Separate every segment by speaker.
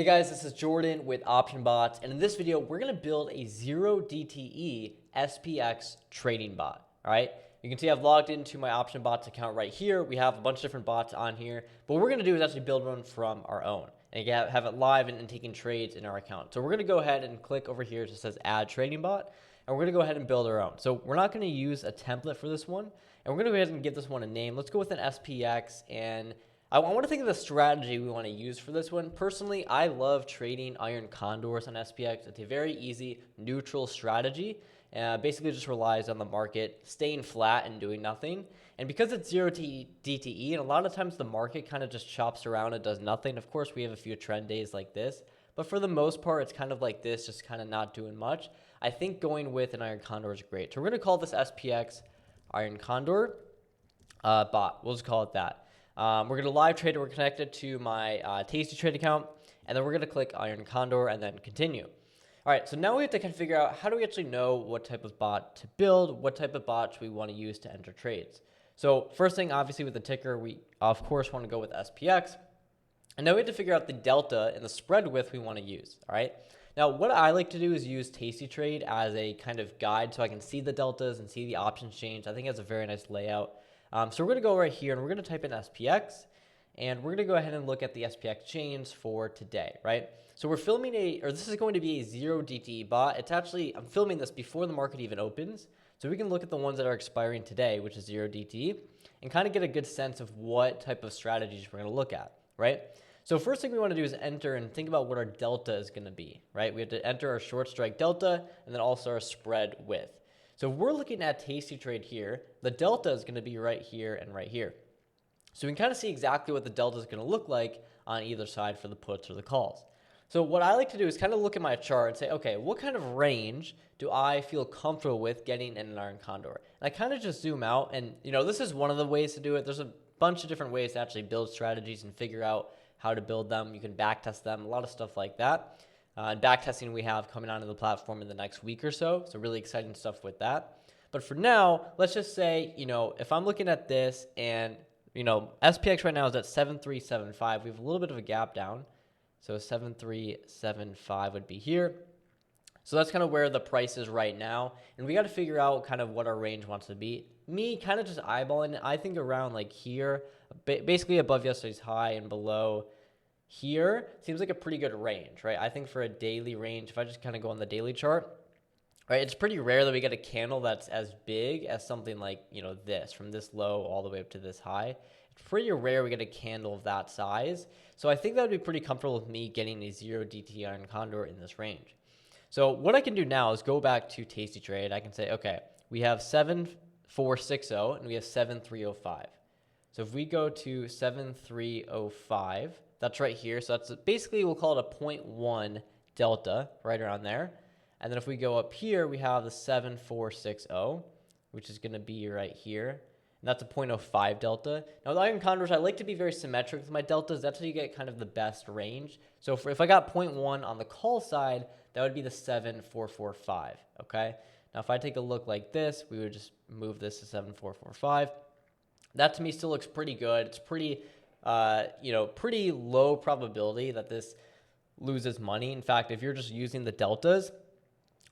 Speaker 1: Hey guys, this is Jordan with OptionBots, and in this video, we're going to build a 0DTE SPX trading bot. All right, you can see I've logged into my OptionBots account right here. We have a bunch of different bots on here, but what we're going to do is actually build one from our own and have it live and taking trades in our account. So we're going to go ahead and click over here. It says Add Trading Bot, and we're going to go ahead and build our own. So we're not going to use a template for this one, and we're going to go ahead and give this one a name. Let's go with an SPX, and I want to think of the strategy we want to use for this one. Personally, I love trading iron condors on SPX. It's a very easy, neutral strategy. Basically just relies on the market staying flat and doing nothing. And because it's 0DTE, and a lot of times the market kind of just chops around and does nothing. Of course, we have a few trend days like this. But for the most part, it's kind of like this, just kind of not doing much. I think going with an iron condor is great. So we're going to call this SPX iron condor bot. We'll just call it that. We're going to live trade it. We're connected to my Tasty Trade account, and then we're going to click Iron Condor and then continue. All right, so now we have to kind of figure out how do we actually know what type of bot to build, what type of bots we want to use to enter trades. So first thing, obviously with the ticker, we of course want to go with SPX, and now we have to figure out the delta and the spread width we want to use. All right. Now what I like to do is use Tasty Trade as a kind of guide so I can see the deltas and see the options change. I think it has a very nice layout. So we're going to go right here and we're going to type in SPX, and we're going to go ahead and look at the SPX chains for today, right? So we're filming this is going to be a 0DTE bot. It's actually, I'm filming this before the market even opens. So we can look at the ones that are expiring today, which is 0DTE, and kind of get a good sense of what type of strategies we're going to look at, right? So first thing we want to do is enter and think about what our delta is going to be, right? We have to enter our short strike delta and then also our spread width. So if we're looking at Tasty Trade here, the delta is going to be right here and right here. So we can kind of see exactly what the delta is going to look like on either side for the puts or the calls. So what I like to do is kind of look at my chart and say, okay, what kind of range do I feel comfortable with getting in an iron condor? And I kind of just zoom out, and this is one of the ways to do it. There's a bunch of different ways to actually build strategies and figure out how to build them. You can backtest them, a lot of stuff like that. And backtesting we have coming onto the platform in the next week or so. So really exciting stuff with that. But for now, let's just say, if I'm looking at this and, SPX right now is at 7375. We have a little bit of a gap down. So 7375 would be here. So that's kind of where the price is right now. And we got to figure out kind of what our range wants to be. Me kind of just eyeballing it. I think around like here, basically above yesterday's high and below here seems like a pretty good range, right? I think for a daily range, if I just kind of go on the daily chart, right, it's pretty rare that we get a candle that's as big as something like, this, from this low all the way up to this high. It's pretty rare we get a candle of that size. So I think that would be pretty comfortable with me getting a 0DTE iron condor in this range. So what I can do now is go back to Tasty Trade. I can say, okay, we have 7460 and we have 7305. So if we go to 7305, that's right here. So that's basically, we'll call it a 0.1 delta right around there. And then if we go up here, we have the 7460, which is going to be right here. And that's a 0.05 delta. Now, with iron condors, I like to be very symmetric with my deltas. That's how you get kind of the best range. So if I got 0.1 on the call side, that would be the 7445, okay? Now, if I take a look like this, we would just move this to 7445. That to me still looks pretty good. It's pretty pretty low probability that this loses money. In fact, if you're just using the deltas,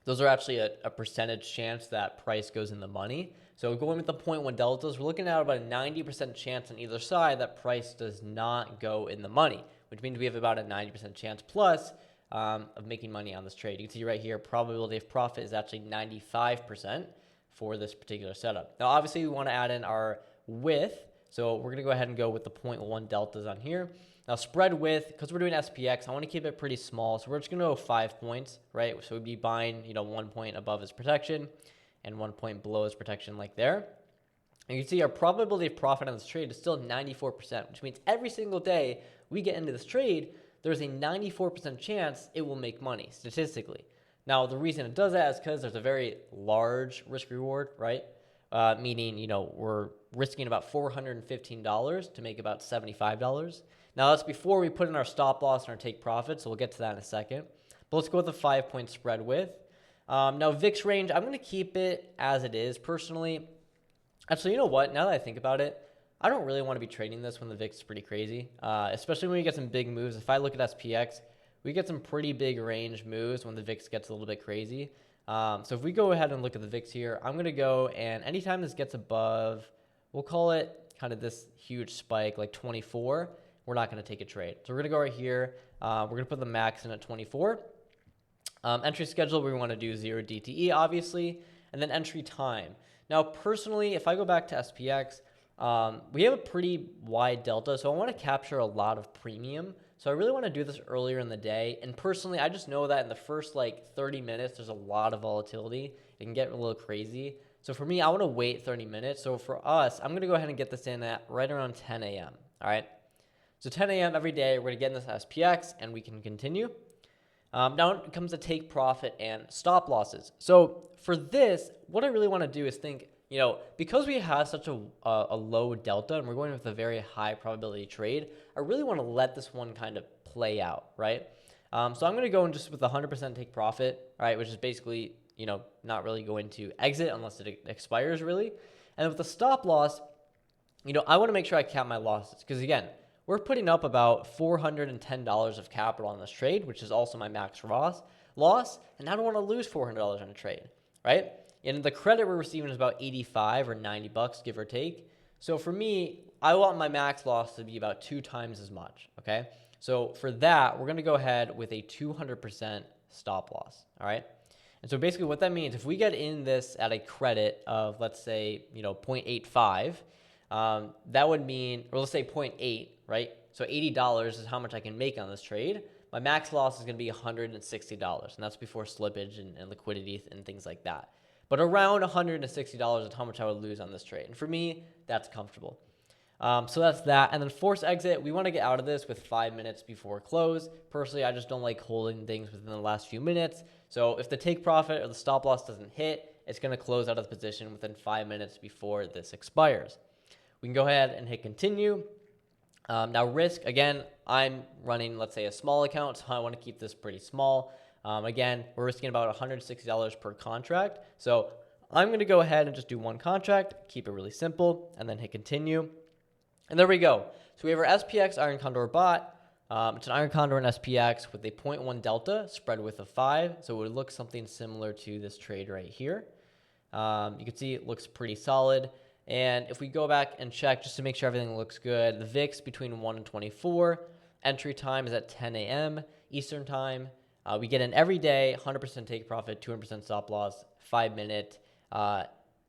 Speaker 1: those are actually a percentage chance that price goes in the money. So going with the 0.1 deltas, we're looking at about a 90% chance on either side that price does not go in the money, which means we have about a 90% chance plus of making money on this trade. You can see right here, probability of profit is actually 95% for this particular setup. Now, obviously, we want to add in our width. So we're going to go ahead and go with the 0.1 deltas on here. Now spread width, because we're doing SPX, I want to keep it pretty small. So we're just going to go 5 points, right? So we'd be buying, 1 point above his protection and 1 point below his protection like there. And you can see our probability of profit on this trade is still 94%, which means every single day we get into this trade, there's a 94% chance it will make money statistically. Now, the reason it does that is because there's a very large risk reward, right? Meaning, we're risking about $415 to make about $75. Now, that's before we put in our stop loss and our take profit, so we'll get to that in a second. But let's go with the 5-point spread width. Now, VIX range, I'm going to keep it as it is personally. Actually, you know what? Now that I think about it, I don't really want to be trading this when the VIX is pretty crazy, especially when we get some big moves. If I look at SPX, we get some pretty big range moves when the VIX gets a little bit crazy. So if we go ahead and look at the VIX here, I'm going to go, and anytime this gets above, we'll call it kind of this huge spike, like 24, we're not going to take a trade. So we're going to go right here. We're going to put the max in at 24. Entry schedule, we want to do 0 DTE, obviously, and then entry time. Now, personally, if I go back to SPX, we have a pretty wide delta, so I want to capture a lot of premium. So I really want to do this earlier in the day. And personally, I just know that in the first like 30 minutes, there's a lot of volatility. It can get a little crazy. So for me, I want to wait 30 minutes. So for us, I'm going to go ahead and get this in at right around 10 a.m. All right. So 10 a.m. every day, we're going to get in this SPX and we can continue. Now it comes to take profit and stop losses. So for this, what I really want to do is think, because we have such a low delta and we're going with a very high probability trade, I really want to let this one kind of play out, right? So I'm going to go in just with 100% take profit, right, which is basically, not really going to exit unless it expires really. And with the stop loss, I want to make sure I cap my losses because, again, we're putting up about $410 of capital on this trade, which is also my max loss, and I don't want to lose $400 on a trade, right? And the credit we're receiving is about 85 or 90 bucks, give or take. So for me, I want my max loss to be about 2 times as much, okay? So for that, we're going to go ahead with a 200% stop loss, all right? And so basically what that means, if we get in this at a credit of, let's say, 0.85, that would mean, or let's say 0.8, right? So $80 is how much I can make on this trade. My max loss is going to be $160, and that's before slippage and liquidity and things like that. But around $160 is how much I would lose on this trade. And for me, that's comfortable. So that's that. And then force exit, we want to get out of this with 5 minutes before close. Personally, I just don't like holding things within the last few minutes. So if the take profit or the stop loss doesn't hit, it's going to close out of the position within 5 minutes before this expires. We can go ahead and hit continue. Now risk, again, I'm running, let's say, a small account, so I want to keep this pretty small. Again, we're risking about $160 per contract. So I'm going to go ahead and just do one contract, keep it really simple, and then hit continue. And there we go. So we have our SPX Iron Condor bot. It's an Iron Condor and SPX with a 0.1 delta, spread width of 5. So it would look something similar to this trade right here. You can see it looks pretty solid. And if we go back and check just to make sure everything looks good, the VIX between 1 and 24. Entry time is at 10 a.m. Eastern time. We get in every day, 100% take profit, 200% stop loss, 5-minute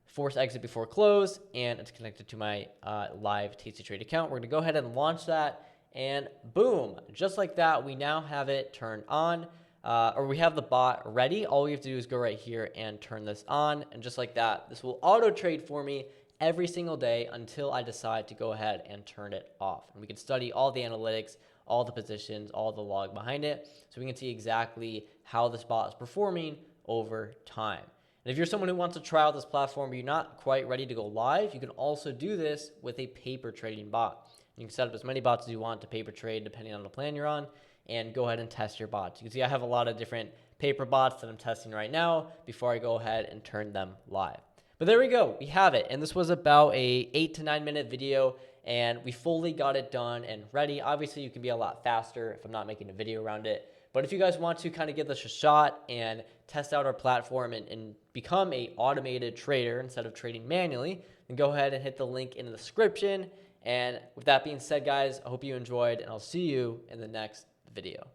Speaker 1: force exit before close, and it's connected to my live Tasty Trade account. We're going to go ahead and launch that, and boom, just like that, we now have it turned on, or we have the bot ready. All we have to do is go right here and turn this on, and just like that, this will auto trade for me every single day until I decide to go ahead and turn it off. And we can study all the analytics, all the positions, all the log behind it, so we can see exactly how this bot is performing over time. And if you're someone who wants to try out this platform but you're not quite ready to go live, you can also do this with a paper trading bot. You can set up as many bots as you want to paper trade depending on the plan you're on, and go ahead and test your bots. You can see I have a lot of different paper bots that I'm testing right now before I go ahead and turn them live. But there we go, we have it. And this was about a 8 to 9 minute video, and we fully got it done and ready. Obviously, you can be a lot faster if I'm not making a video around it. But if you guys want to kind of give this a shot and test out our platform and become an automated trader instead of trading manually, then go ahead and hit the link in the description. And with that being said, guys, I hope you enjoyed, and I'll see you in the next video.